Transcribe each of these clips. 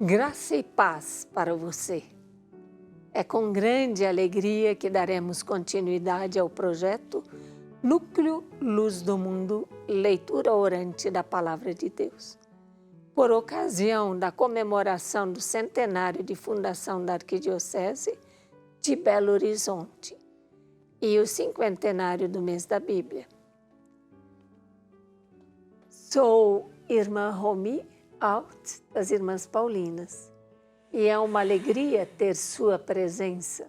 Graça e paz para você. É com grande alegria que daremos continuidade ao projeto Núcleo Luz do Mundo, leitura orante da Palavra de Deus. Por ocasião da comemoração do centenário de fundação da Arquidiocese de Belo Horizonte e o cinquentenário do mês da Bíblia. Sou irmã Romi Alt, das Irmãs Paulinas, e é uma alegria ter sua presença.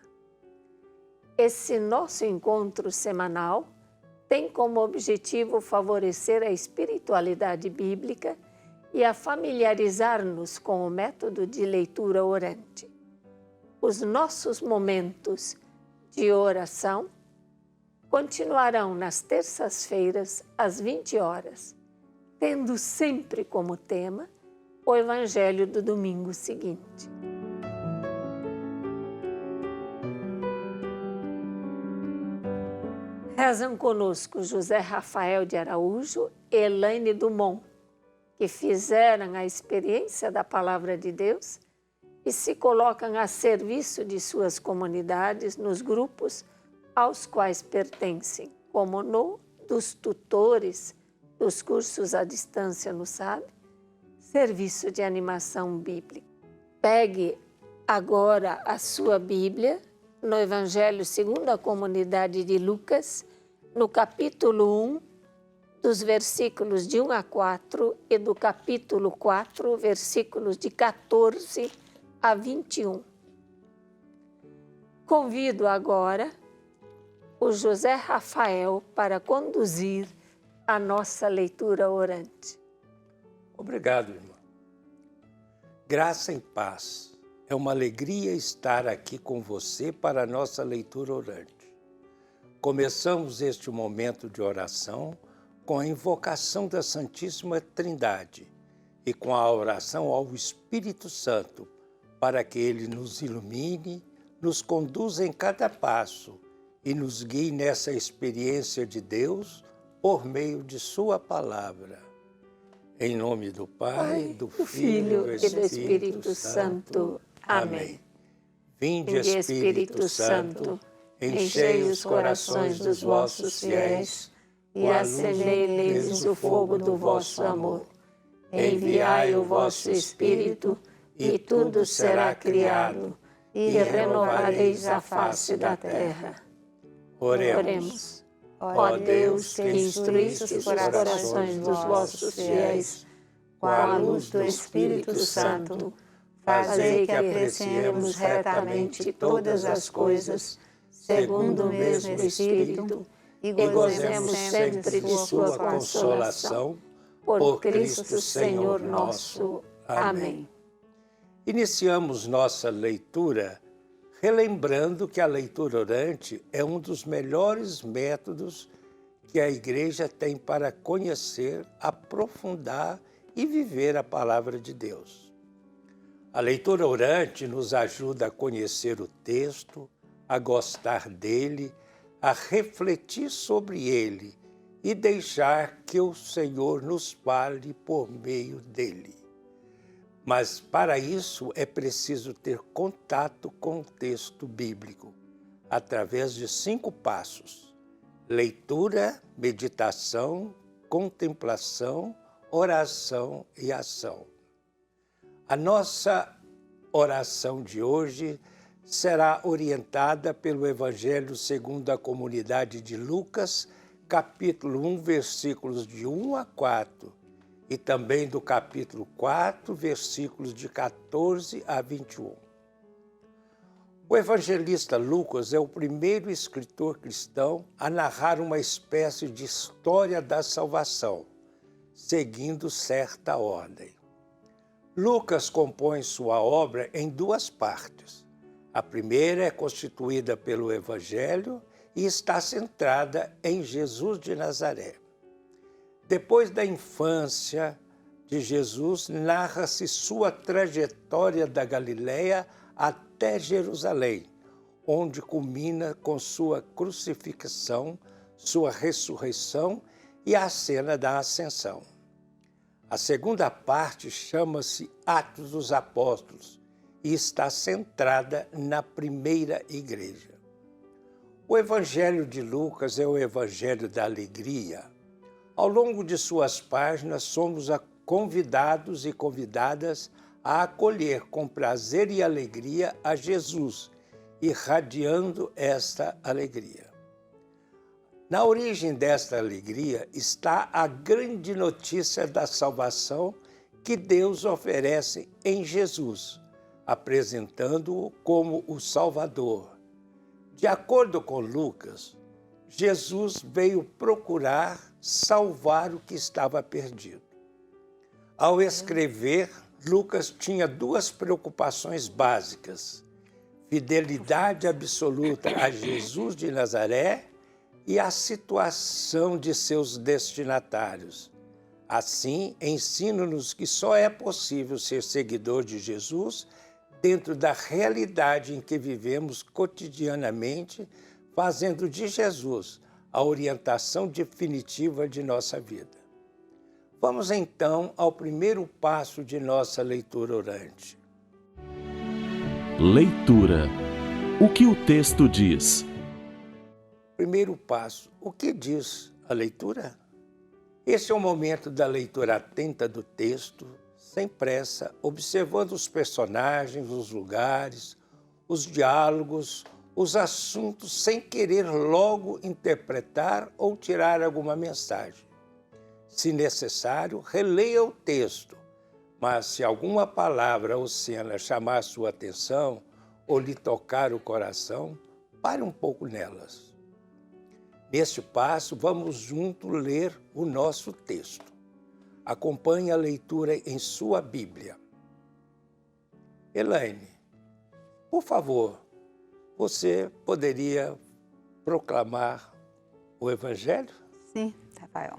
Esse nosso encontro semanal tem como objetivo favorecer a espiritualidade bíblica e a familiarizar-nos com o método de leitura orante. Os nossos momentos de oração continuarão nas terças-feiras, às 20 horas, tendo sempre como tema o Evangelho do domingo seguinte. Rezam conosco José Rafael de Araújo e Elaine Dumont, que fizeram a experiência da Palavra de Deus e se colocam a serviço de suas comunidades nos grupos aos quais pertencem, como no dos tutores dos cursos à distância no SAB, Serviço de Animação Bíblica. Pegue agora a sua Bíblia no Evangelho segundo a comunidade de Lucas, no capítulo 1, dos versículos de 1 a 4 e do capítulo 4, versículos de 14 a 21. Convido agora o José Rafael para conduzir a nossa leitura orante. Obrigado, irmã. Graça e paz. É uma alegria estar aqui com você para a nossa leitura orante. Começamos este momento de oração com a invocação da Santíssima Trindade e com a oração ao Espírito Santo, para que Ele nos ilumine, nos conduza em cada passo e nos guie nessa experiência de Deus por meio de Sua Palavra. Em nome do Pai, do Filho e do Espírito Santo. Amém. Vinde, Espírito Santo, enchei os corações dos vossos fiéis e acendei neles o fogo do vosso amor. Enviai o vosso Espírito e tudo será criado e renovareis a face da terra. Oremos. Ó Deus, que instruíste os corações dos vossos fiéis com a luz do Espírito Santo, fazei que apreciemos retamente todas as coisas, segundo o mesmo Espírito, e gozemos sempre de sua consolação, por Cristo Senhor nosso. Amém. Iniciamos nossa leitura relembrando que a leitura orante é um dos melhores métodos que a Igreja tem para conhecer, aprofundar e viver a Palavra de Deus. A leitura orante nos ajuda a conhecer o texto, a gostar dele, a refletir sobre ele e deixar que o Senhor nos fale por meio dele. Mas para isso é preciso ter contato com o texto bíblico, através de 5 passos: leitura, meditação, contemplação, oração e ação. A nossa oração de hoje será orientada pelo Evangelho segundo a comunidade de Lucas, capítulo 1, versículos de 1 a 4, e também do capítulo 4, versículos de 14 a 21. O evangelista Lucas é o primeiro escritor cristão a narrar uma espécie de história da salvação, seguindo certa ordem. Lucas compõe sua obra em 2 partes. A primeira é constituída pelo Evangelho e está centrada em Jesus de Nazaré. Depois da infância de Jesus, narra-se sua trajetória da Galileia até Jerusalém, onde culmina com sua crucificação, sua ressurreição e a cena da ascensão. A segunda parte chama-se Atos dos Apóstolos e está centrada na primeira igreja. O Evangelho de Lucas é o Evangelho da alegria. Ao longo de suas páginas, somos convidados e convidadas a acolher com prazer e alegria a Jesus, irradiando esta alegria. Na origem desta alegria está a grande notícia da salvação que Deus oferece em Jesus, apresentando-o como o Salvador. De acordo com Lucas, Jesus veio procurar salvar o que estava perdido. Ao escrever, Lucas tinha duas preocupações básicas: fidelidade absoluta a Jesus de Nazaré e a situação de seus destinatários. Assim, ensina-nos que só é possível ser seguidor de Jesus dentro da realidade em que vivemos cotidianamente, fazendo de Jesus a orientação definitiva de nossa vida. Vamos então ao primeiro passo de nossa leitura orante. Leitura. O que o texto diz? Primeiro passo. O que diz a leitura? Esse é o momento da leitura atenta do texto, sem pressa, observando os personagens, os lugares, os diálogos, os assuntos, sem querer logo interpretar ou tirar alguma mensagem. Se necessário, releia o texto, mas se alguma palavra ou cena chamar sua atenção ou lhe tocar o coração, pare um pouco nelas. Neste passo, vamos juntos ler o nosso texto. Acompanhe a leitura em sua Bíblia. Elaine, por favor, você poderia proclamar o Evangelho? Sim, Rafael.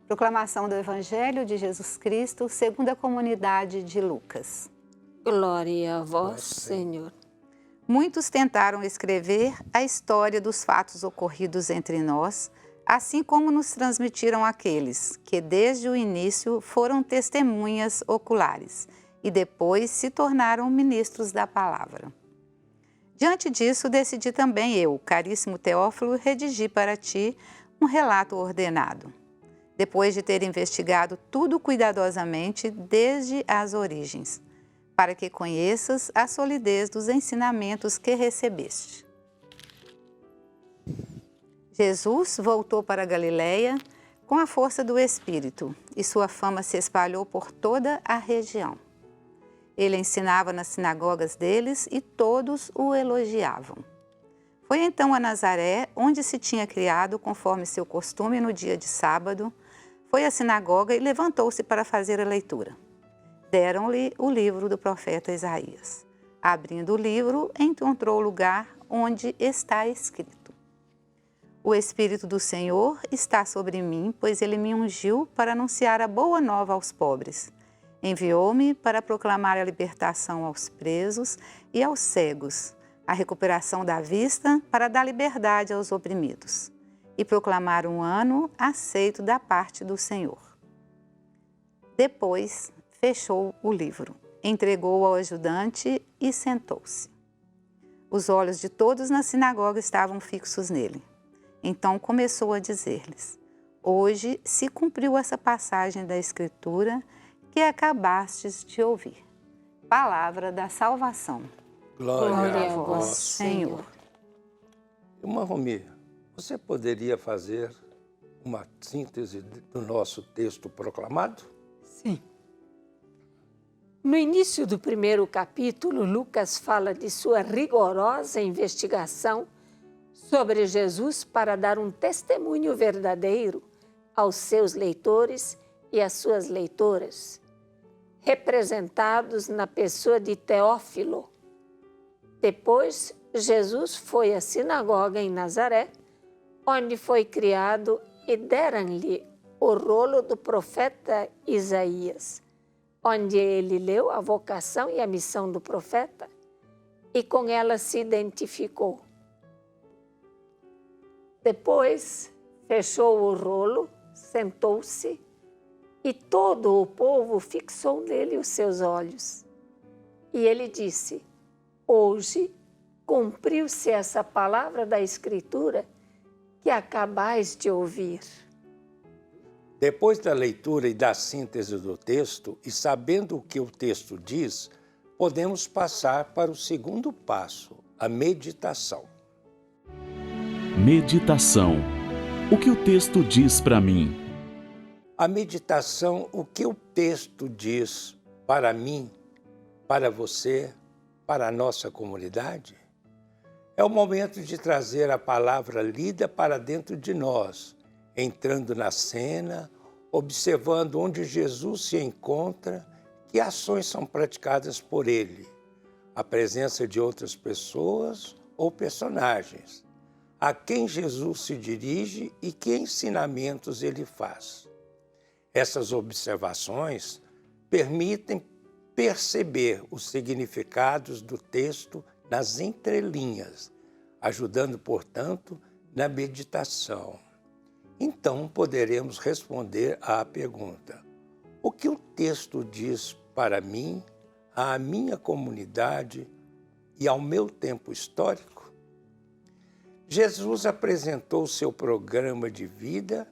Proclamação do Evangelho de Jesus Cristo segundo a comunidade de Lucas. Glória a vós, Senhor. Muitos tentaram escrever a história dos fatos ocorridos entre nós, assim como nos transmitiram aqueles que desde o início foram testemunhas oculares e depois se tornaram ministros da palavra. Diante disso, decidi também eu, caríssimo Teófilo, redigir para ti um relato ordenado, depois de ter investigado tudo cuidadosamente desde as origens, para que conheças a solidez dos ensinamentos que recebeste. Jesus voltou para a Galileia com a força do Espírito, e sua fama se espalhou por toda a região. Ele ensinava nas sinagogas deles e todos o elogiavam. Foi então a Nazaré, onde se tinha criado conforme seu costume no dia de sábado, foi à sinagoga e levantou-se para fazer a leitura. Deram-lhe o livro do profeta Isaías. Abrindo o livro, encontrou o lugar onde está escrito: O Espírito do Senhor está sobre mim, pois ele me ungiu para anunciar a boa nova aos pobres. Enviou-me para proclamar a libertação aos presos e aos cegos, a recuperação da vista, para dar liberdade aos oprimidos, e proclamar um ano aceito da parte do Senhor. Depois, fechou o livro, entregou-o ao ajudante e sentou-se. Os olhos de todos na sinagoga estavam fixos nele. Então começou a dizer-lhes: Hoje se cumpriu essa passagem da Escritura que acabastes de ouvir. Palavra da salvação. Glória a vós, Senhor. Irmã Romi, você poderia fazer uma síntese do nosso texto proclamado? Sim. No início do primeiro capítulo, Lucas fala de sua rigorosa investigação sobre Jesus para dar um testemunho verdadeiro aos seus leitores e às suas leitoras, representados na pessoa de Teófilo. Depois, Jesus foi à sinagoga em Nazaré, onde foi criado, e deram-lhe o rolo do profeta Isaías, onde ele leu a vocação e a missão do profeta e com ela se identificou. Depois, fechou o rolo, sentou-se E todo o povo fixou nele os seus olhos. E ele disse: hoje cumpriu-se essa palavra da Escritura que acabais de ouvir. Depois da leitura e da síntese do texto, e sabendo o que o texto diz, podemos passar para o segundo passo, a meditação. Meditação. O que o texto diz para mim? A meditação, o que o texto diz para mim, para você, para a nossa comunidade? É o momento de trazer a palavra lida para dentro de nós, entrando na cena, observando onde Jesus se encontra, que ações são praticadas por ele, a presença de outras pessoas ou personagens, a quem Jesus se dirige e que ensinamentos ele faz. Essas observações permitem perceber os significados do texto nas entrelinhas, ajudando, portanto, na meditação. Então, poderemos responder à pergunta: o que o texto diz para mim, à minha comunidade e ao meu tempo histórico? Jesus apresentou o seu programa de vida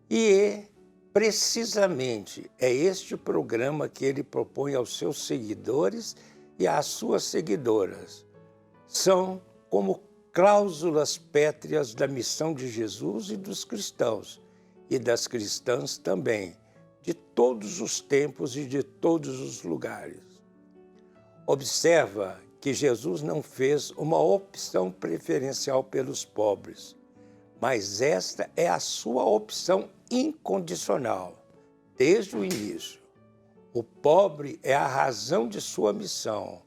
e precisamente é este programa que ele propõe aos seus seguidores e às suas seguidoras. São como cláusulas pétreas da missão de Jesus e dos cristãos, e das cristãs também, de todos os tempos e de todos os lugares. Observa que Jesus não fez uma opção preferencial pelos pobres, mas esta é a sua opção incondicional, desde o início. O pobre é a razão de sua missão,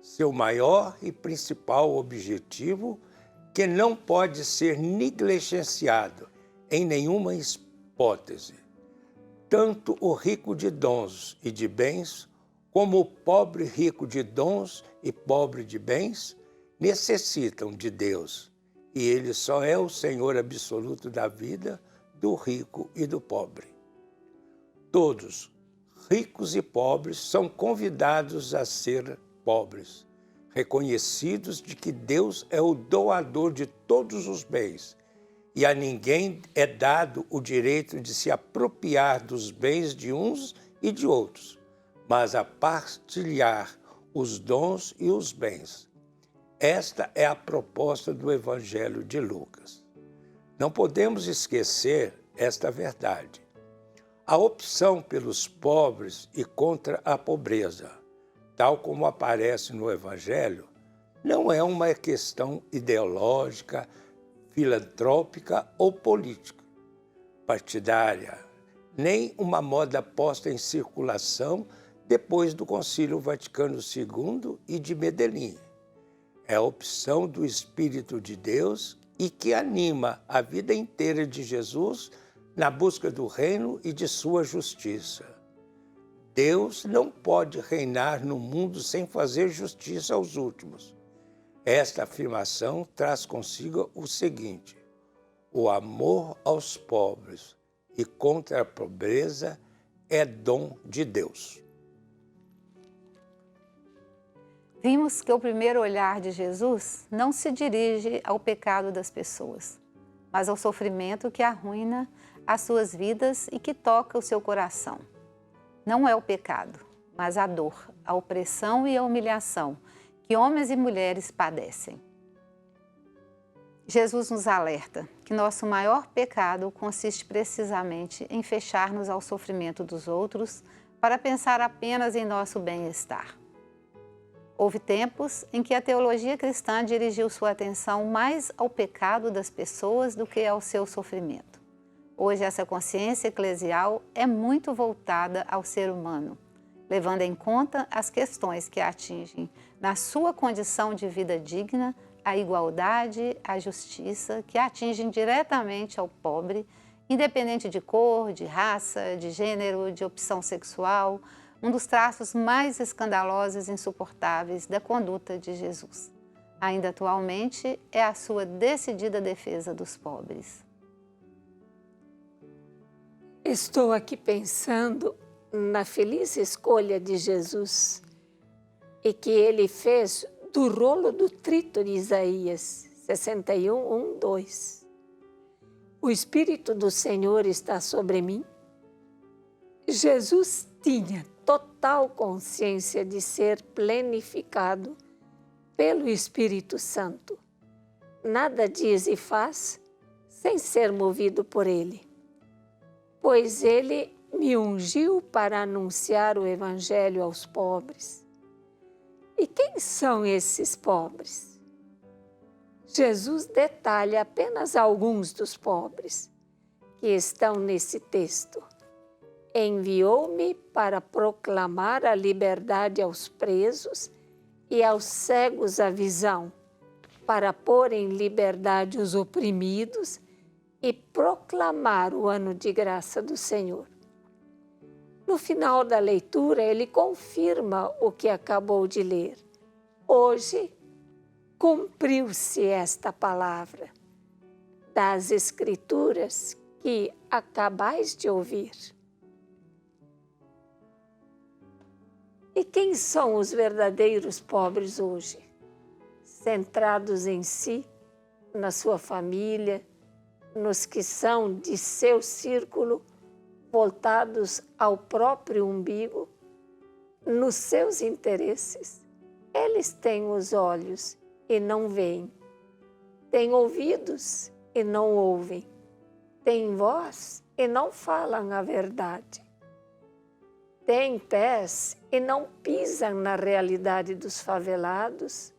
seu maior e principal objetivo, que não pode ser negligenciado em nenhuma hipótese. Tanto o rico de dons e de bens, como o pobre rico de dons e pobre de bens, necessitam de Deus, e Ele só é o Senhor absoluto da vida do rico e do pobre. Todos, ricos e pobres, são convidados a ser pobres, reconhecidos de que Deus é o doador de todos os bens, e a ninguém é dado o direito de se apropriar dos bens de uns e de outros, mas a partilhar os dons e os bens. Esta é a proposta do Evangelho de Lucas. Não podemos esquecer esta verdade. A opção pelos pobres e contra a pobreza, tal como aparece no Evangelho, não é uma questão ideológica, filantrópica ou política, partidária, nem uma moda posta em circulação depois do Concílio Vaticano II e de Medellín. É a opção do Espírito de Deus e que anima a vida inteira de Jesus na busca do reino e de sua justiça. Deus não pode reinar no mundo sem fazer justiça aos últimos. Esta afirmação traz consigo o seguinte: o amor aos pobres e contra a pobreza é dom de Deus. Vimos que o primeiro olhar de Jesus não se dirige ao pecado das pessoas, mas ao sofrimento que arruína as suas vidas e que toca o seu coração. Não é o pecado, mas a dor, a opressão e a humilhação que homens e mulheres padecem. Jesus nos alerta que nosso maior pecado consiste precisamente em fechar-nos ao sofrimento dos outros para pensar apenas em nosso bem-estar. Houve tempos em que a teologia cristã dirigiu sua atenção mais ao pecado das pessoas do que ao seu sofrimento. Hoje, essa consciência eclesial é muito voltada ao ser humano, levando em conta as questões que atingem, na sua condição de vida digna, a igualdade, a justiça, que atingem diretamente ao pobre, independente de cor, de raça, de gênero, de opção sexual, um dos traços mais escandalosos e insuportáveis da conduta de Jesus. Ainda atualmente, é a sua decidida defesa dos pobres. Estou aqui pensando na feliz escolha de Jesus e que ele fez do rolo do trito de Isaías 61, 1, 2. O Espírito do Senhor está sobre mim. Jesus tinha total consciência de ser plenificado pelo Espírito Santo. Nada diz e faz sem ser movido por ele, pois ele me ungiu para anunciar o Evangelho aos pobres. E quem são esses pobres? Jesus detalha apenas alguns dos pobres que estão nesse texto. Enviou-me para proclamar a liberdade aos presos e aos cegos a visão, para pôr em liberdade os oprimidos e proclamar o ano de graça do Senhor. No final da leitura, ele confirma o que acabou de ler. Hoje, cumpriu-se esta palavra das Escrituras que acabais de ouvir. E quem são os verdadeiros pobres hoje? Centrados em si, na sua família, nos que são de seu círculo, voltados ao próprio umbigo, nos seus interesses. Eles têm os olhos e não veem, têm ouvidos e não ouvem, têm voz e não falam a verdade, têm pés e não pisam na realidade dos favelados,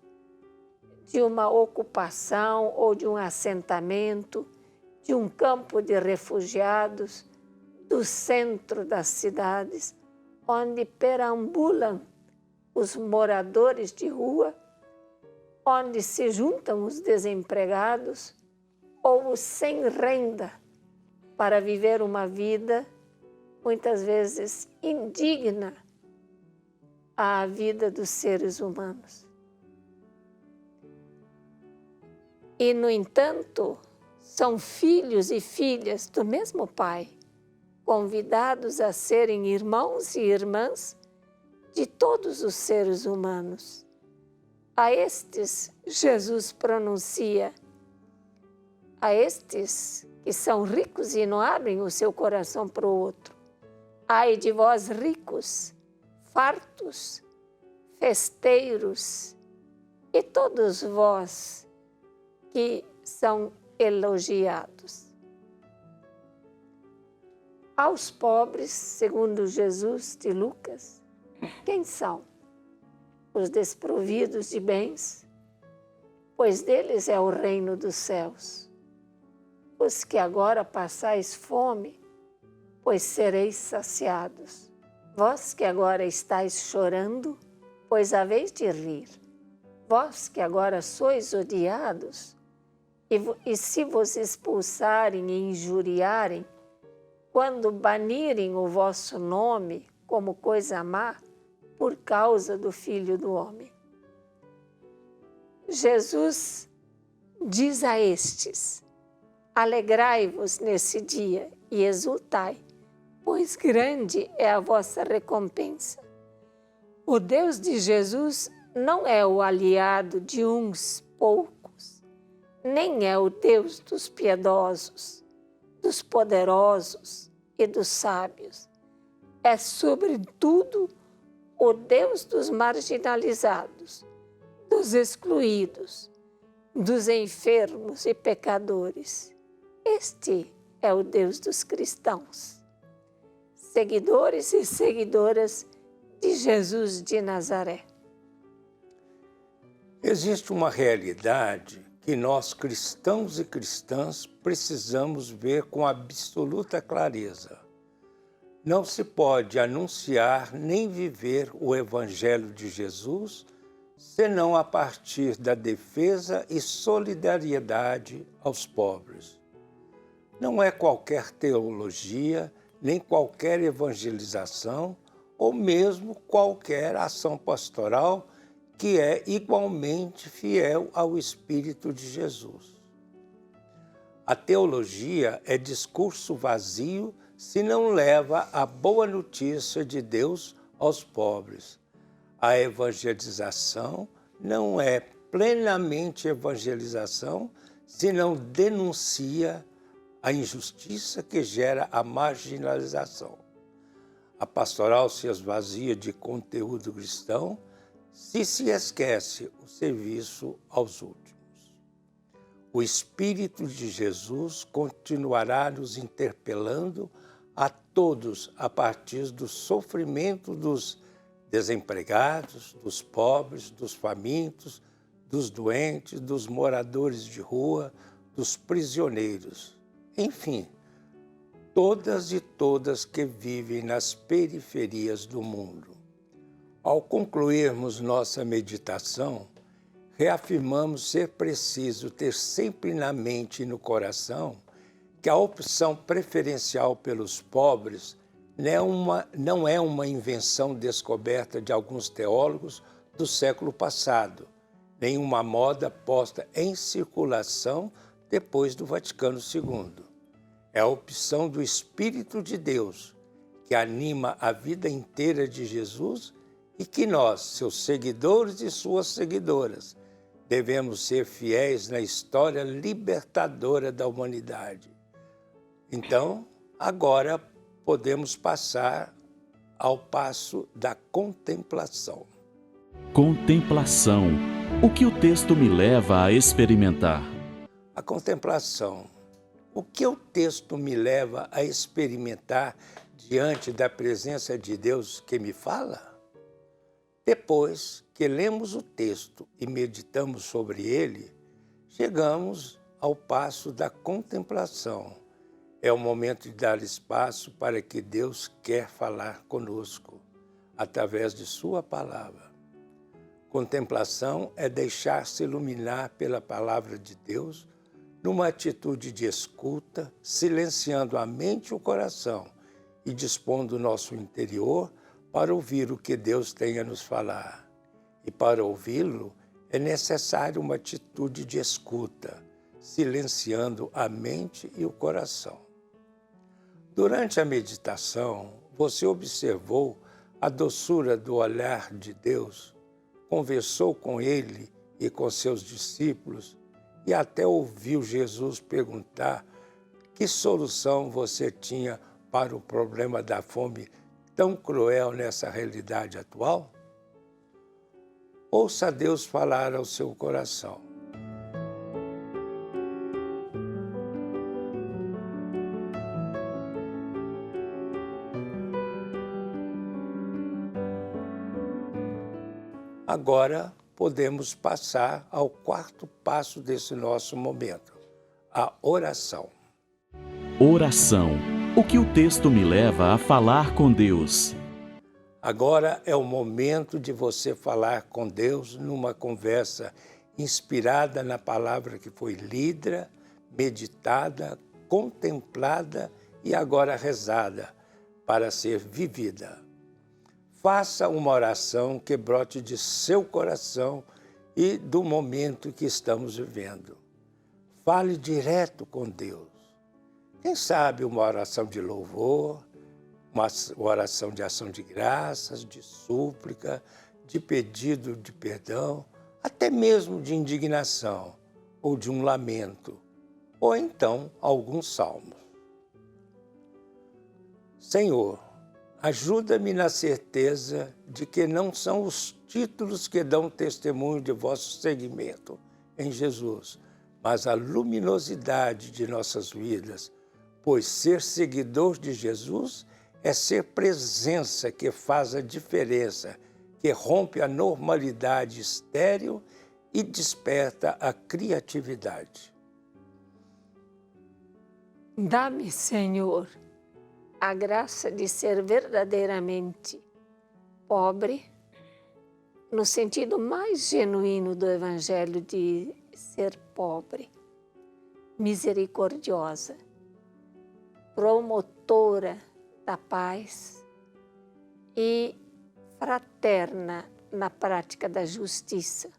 de uma ocupação ou de um assentamento, de um campo de refugiados, do centro das cidades, onde perambulam os moradores de rua, onde se juntam os desempregados ou os sem renda para viver uma vida muitas vezes indigna à vida dos seres humanos. E, no entanto, são filhos e filhas do mesmo Pai, convidados a serem irmãos e irmãs de todos os seres humanos. A estes, Jesus pronuncia, a estes que são ricos e não abrem o seu coração para o outro. Ai de vós ricos, fartos, festeiros, e todos vós que são elogiados. Aos pobres, segundo Jesus de Lucas, quem são? Os desprovidos de bens, pois deles é o reino dos céus. Os que agora passais fome, pois sereis saciados. Vós que agora estáis chorando, pois haveis de rir. Vós que agora sois odiados, e se vos expulsarem e injuriarem, quando banirem o vosso nome como coisa má, por causa do Filho do Homem. Jesus diz a estes, alegrai-vos nesse dia e exultai, pois grande é a vossa recompensa. O Deus de Jesus não é o aliado de uns poucos, nem é o Deus dos piedosos, dos poderosos e dos sábios. É, sobretudo, o Deus dos marginalizados, dos excluídos, dos enfermos e pecadores. Este é o Deus dos cristãos, seguidores e seguidoras de Jesus de Nazaré. Existe uma realidade que nós, cristãos e cristãs, precisamos ver com absoluta clareza. Não se pode anunciar nem viver o Evangelho de Jesus senão a partir da defesa e solidariedade aos pobres. Não é qualquer teologia, nem qualquer evangelização, ou mesmo qualquer ação pastoral que é igualmente fiel ao Espírito de Jesus. A teologia é discurso vazio se não leva a boa notícia de Deus aos pobres. A evangelização não é plenamente evangelização se não denuncia a injustiça que gera a marginalização. A pastoral se esvazia de conteúdo cristão se esquece o serviço aos últimos. O Espírito de Jesus continuará nos interpelando a todos a partir do sofrimento dos desempregados, dos pobres, dos famintos, dos doentes, dos moradores de rua, dos prisioneiros, enfim, todas e todas que vivem nas periferias do mundo. Ao concluirmos nossa meditação, reafirmamos ser preciso ter sempre na mente e no coração que a opção preferencial pelos pobres não é uma invenção descoberta de alguns teólogos do século passado, nem uma moda posta em circulação depois do Vaticano II. É a opção do Espírito de Deus, que anima a vida inteira de Jesus e que nós, seus seguidores e suas seguidoras, devemos ser fiéis na história libertadora da humanidade. Então, agora podemos passar ao passo da contemplação. Contemplação. O que o texto me leva a experimentar? A contemplação. O que o texto me leva a experimentar diante da presença de Deus que me fala? Depois que lemos o texto e meditamos sobre ele, chegamos ao passo da contemplação. É o momento de dar espaço para que Deus quer falar conosco, através de sua palavra. Contemplação é deixar-se iluminar pela palavra de Deus numa atitude de escuta, silenciando a mente e o coração e dispondo o nosso interior para ouvir o que Deus tem a nos falar. E para ouvi-lo é necessário uma atitude de escuta, silenciando a mente e o coração. Durante a meditação, você observou a doçura do olhar de Deus, conversou com ele e com seus discípulos e até ouviu Jesus perguntar que solução você tinha para o problema da fome tão cruel nessa realidade atual? Ouça Deus falar ao seu coração. Agora podemos passar ao quarto passo desse nosso momento, a oração. Oração. O que o texto me leva a falar com Deus? Agora é o momento de você falar com Deus numa conversa inspirada na palavra que foi lida, meditada, contemplada e agora rezada para ser vivida. Faça uma oração que brote de seu coração e do momento que estamos vivendo. Fale direto com Deus. Quem sabe uma oração de louvor, uma oração de ação de graças, de súplica, de pedido de perdão, até mesmo de indignação ou de um lamento, ou então alguns salmos. Senhor, ajuda-me na certeza de que não são os títulos que dão testemunho de vosso seguimento em Jesus, mas a luminosidade de nossas vidas, pois ser seguidor de Jesus é ser presença que faz a diferença, que rompe a normalidade estéril e desperta a criatividade. Dá-me, Senhor, a graça de ser verdadeiramente pobre, no sentido mais genuíno do Evangelho de ser pobre, misericordiosa, promotora da paz e fraterna na prática da justiça,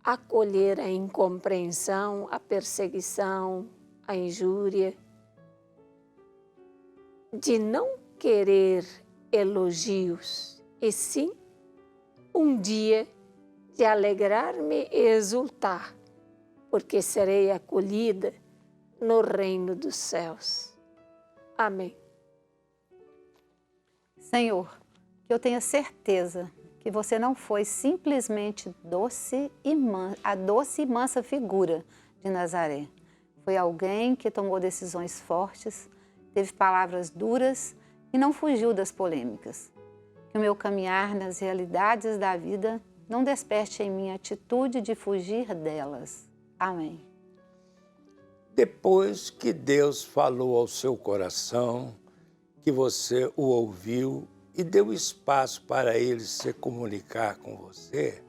acolher a incompreensão, a perseguição, a injúria de não querer elogios, e sim um dia de alegrar-me e exultar, porque serei acolhida no reino dos céus. Amém. Senhor, que eu tenha certeza que você não foi simplesmente a doce e mansa figura de Nazaré. Foi alguém que tomou decisões fortes, teve palavras duras e não fugiu das polêmicas. Que o meu caminhar nas realidades da vida não desperte em mim a atitude de fugir delas. Amém. Depois que Deus falou ao seu coração, que você o ouviu e deu espaço para ele se comunicar com você,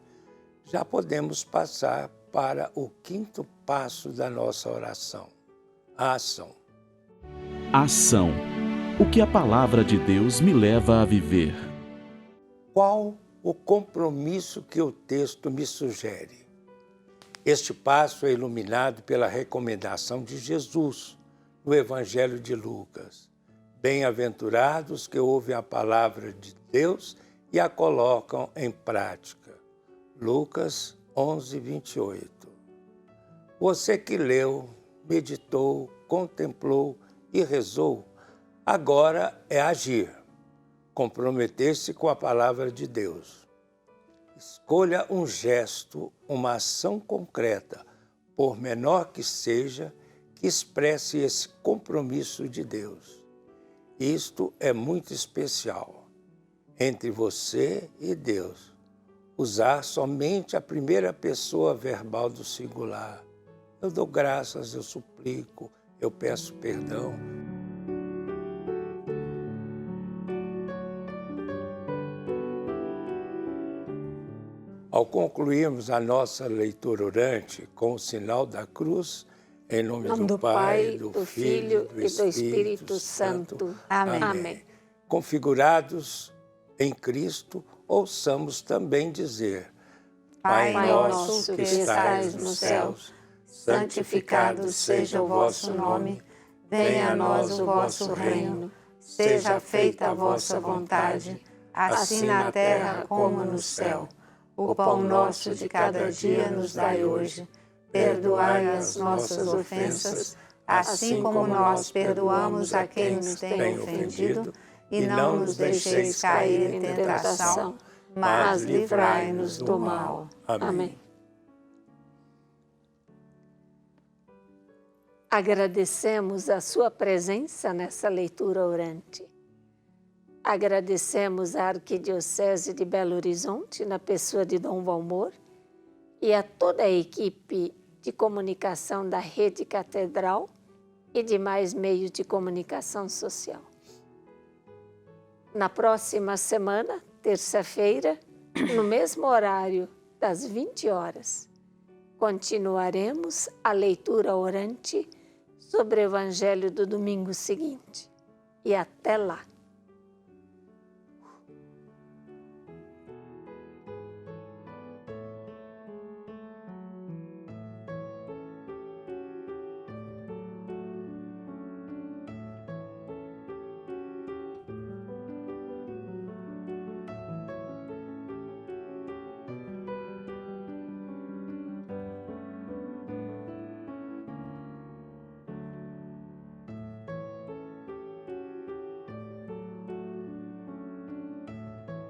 já podemos passar para o quinto passo da nossa oração, a ação. Ação. O que a palavra de Deus me leva a viver? Qual o compromisso que o texto me sugere? Este passo é iluminado pela recomendação de Jesus no Evangelho de Lucas. Bem-aventurados que ouvem a palavra de Deus e a colocam em prática. Lucas 11, 28. Você que leu, meditou, contemplou e rezou, agora é agir, comprometer-se com a palavra de Deus. Escolha um gesto, uma ação concreta, por menor que seja, que expresse esse compromisso de Deus. Isto é muito especial. Entre você e Deus, usar somente a primeira pessoa verbal do singular. Eu dou graças, eu suplico, eu peço perdão. Ao concluirmos a nossa leitura orante com o sinal da cruz, em nome do Pai, do Filho e do Espírito Santo. Amém. Amém. Configurados em Cristo, ouçamos também dizer: Pai nosso que estais nos céus, santificado seja o vosso nome, venha a nós o vosso reino, seja feita a vossa vontade, assim na terra como no céu. O pão nosso de cada dia nos dai hoje. Perdoai as nossas ofensas, assim como nós perdoamos a quem nos tem ofendido, e não nos deixeis cair em tentação, mas livrai-nos do mal. Amém. Agradecemos a sua presença nessa leitura orante. Agradecemos à Arquidiocese de Belo Horizonte, na pessoa de Dom Valmor, e a toda a equipe de comunicação da Rede Catedral e demais meios de comunicação social. Na próxima semana, terça-feira, no mesmo horário, das 20 horas, continuaremos a leitura orante sobre o Evangelho do domingo seguinte. E até lá!